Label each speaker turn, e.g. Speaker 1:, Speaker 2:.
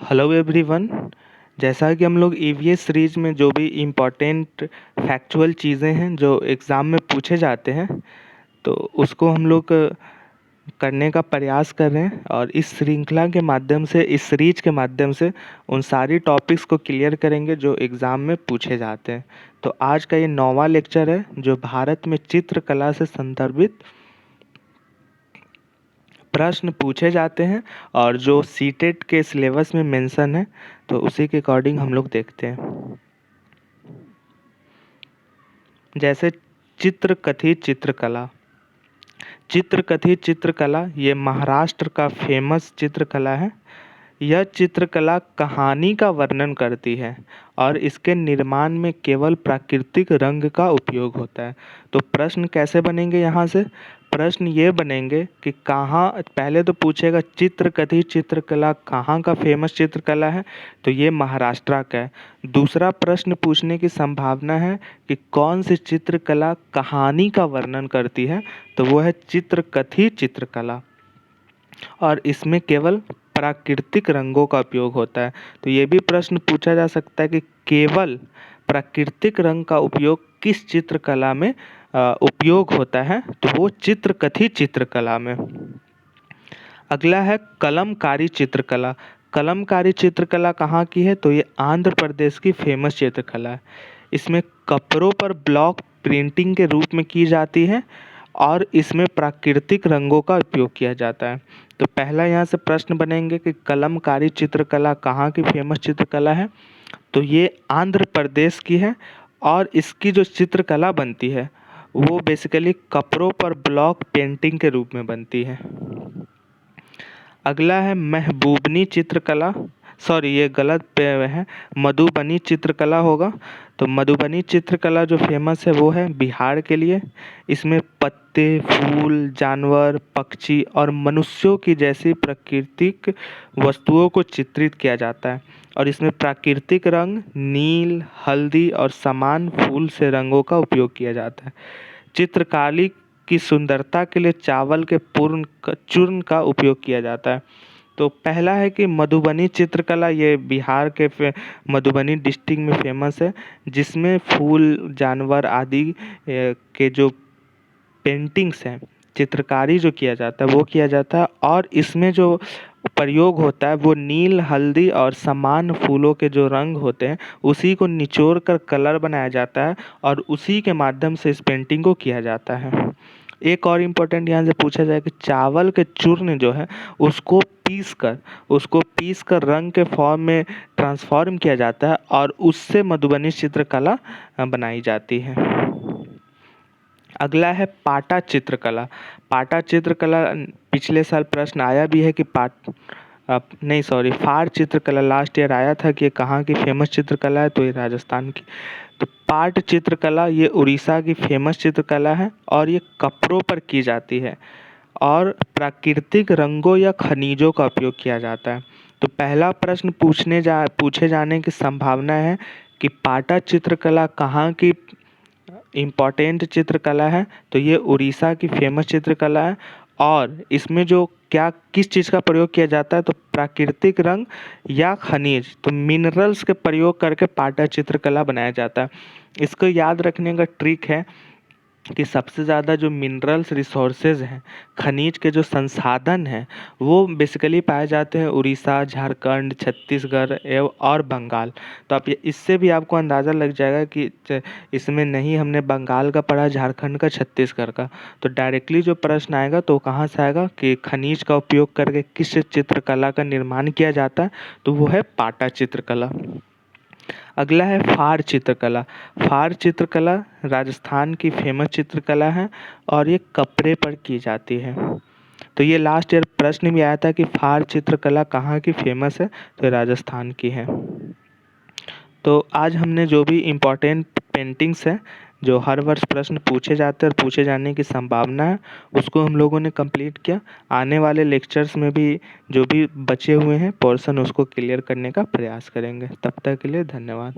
Speaker 1: Hello everyone. जैसा कि हम लोग ईवीएस सीरीज में जो भी इम्पोर्टेंट फैक्चुअल चीज़ें हैं जो एग्ज़ाम में पूछे जाते हैं तो उसको हम लोग करने का प्रयास कर रहे हैं और इस श्रृंखला के माध्यम से इस सीरीज के माध्यम से उन सारी टॉपिक्स को क्लियर करेंगे जो एग्ज़ाम में पूछे जाते हैं। तो आज का ये 9वां लेक्चर है जो भारत में चित्रकला से संदर्भित प्रश्न पूछे जाते हैं और जो सीटेट के सिलेबस में मेंशन है तो उसी के अकॉर्डिंग हम लोग देखते हैं। जैसे चित्रकथित चित्रकला। चित्रकथित चित्रकला ये महाराष्ट्र का फेमस चित्रकला है। यह चित्रकला कहानी का वर्णन करती है और इसके निर्माण में केवल प्राकृतिक रंग का उपयोग होता है। तो प्रश्न कैसे बनेंगे यहाँ से? प्रश्न ये बनेंगे कि कहाँ, पहले तो पूछेगा चित्रकथित चित्रकला कहाँ का फेमस चित्रकला है, तो ये महाराष्ट्र का है। दूसरा प्रश्न पूछने की संभावना है कि कौन सी चित्रकला कहानी का वर्णन करती है, तो वो है चित्रकथित चित्रकला और इसमें केवल प्राकृतिक रंगों का उपयोग होता है। तो ये भी प्रश्न पूछा जा सकता है कि केवल प्राकृतिक रंग का उपयोग किस चित्रकला में उपयोग होता है, तो वो चित्रकथित चित्रकला में। अगला है कलमकारी चित्रकला। कलमकारी चित्रकला कहाँ की है, तो ये आंध्र प्रदेश की फेमस चित्रकला है। इसमें कपड़ों पर ब्लॉक प्रिंटिंग के रूप में की जाती है और इसमें प्राकृतिक रंगों का उपयोग किया जाता है। तो पहला यहाँ से प्रश्न बनेंगे कि कलमकारी चित्रकला कहाँ की फेमस चित्रकला है, तो ये आंध्र प्रदेश की है और इसकी जो चित्रकला बनती है वो बेसिकली कपड़ों पर ब्लॉक पेंटिंग के रूप में बनती है। अगला है महबूबनी चित्रकला, सॉरी ये गलत पे है, मधुबनी चित्रकला होगा। तो मधुबनी चित्रकला जो फेमस है वो है बिहार के लिए। इसमें पत्ते, फूल, जानवर, पक्षी और मनुष्यों की जैसी प्राकृतिक वस्तुओं को चित्रित किया जाता है और इसमें प्राकृतिक रंग नील, हल्दी और समान फूल से रंगों का उपयोग किया जाता है। चित्रकारी की सुंदरता के लिए चावल के चूर्ण का उपयोग किया जाता है। तो पहला है कि मधुबनी चित्रकला, ये बिहार के मधुबनी डिस्ट्रिक्ट में फेमस है, जिसमें फूल, जानवर आदि के जो पेंटिंग्स हैं, चित्रकारी जो किया जाता है वो किया जाता है और इसमें जो प्रयोग होता है वो नील, हल्दी और समान फूलों के जो रंग होते हैं उसी को निचोड़ कर कलर बनाया जाता है और उसी के माध्यम से इस पेंटिंग को किया जाता है। एक और इम्पोर्टेंट यहाँ से पूछा जाए कि चावल के चूर्ण जो है उसको पीस कर रंग के फॉर्म में ट्रांसफॉर्म किया जाता है और उससे मधुबनी चित्रकला बनाई जाती है। अगला है पाटा चित्रकला। पाटा चित्रकला पिछले साल प्रश्न आया भी है कि फार चित्रकला लास्ट ईयर आया था कि ये कहाँ की फेमस चित्रकला है, तो ये राजस्थान की। तो पाट चित्रकला ये उड़ीसा की फेमस चित्रकला है और ये कपड़ों पर की जाती है और प्राकृतिक रंगों या खनिजों का उपयोग किया जाता है। तो पहला प्रश्न पूछे जाने की संभावना है कि पाटा चित्रकला कहाँ की इम्पॉर्टेंट चित्रकला है, तो ये उड़ीसा की फेमस चित्रकला है और इसमें जो किस चीज़ का प्रयोग किया जाता है, तो प्राकृतिक रंग या खनिज, तो मिनरल्स के प्रयोग करके पाटा चित्रकला बनाया जाता है। इसको याद रखने का ट्रिक है कि सबसे ज़्यादा जो मिनरल्स रिसोर्सेज हैं, खनिज के जो संसाधन हैं, वो बेसिकली पाए जाते हैं उड़ीसा, झारखंड, छत्तीसगढ़ एवं और बंगाल। तो आप इससे भी आपको अंदाज़ा लग जाएगा कि इसमें नहीं हमने बंगाल का पढ़ा, झारखंड का, छत्तीसगढ़ का। तो डायरेक्टली जो प्रश्न आएगा तो कहाँ से आएगा कि खनिज का उपयोग करके किस चित्रकला का निर्माण किया जाता है, तो वो है पाटा चित्रकला। अगला है फार चित्रकला। फार चित्रकला राजस्थान की फेमस चित्रकला है और ये कपड़े पर की जाती है। तो ये लास्ट ईयर प्रश्न भी आया था कि फार चित्रकला कहाँ की फेमस है, तो राजस्थान की है। तो आज हमने जो भी इम्पोर्टेंट पेंटिंग्स हैं जो हर वर्ष प्रश्न पूछे जाते हैं और पूछे जाने की संभावना है उसको हम लोगों ने कंप्लीट किया। आने वाले लेक्चर्स में भी जो भी बचे हुए हैं पोर्शन उसको क्लियर करने का प्रयास करेंगे। तब तक के लिए धन्यवाद।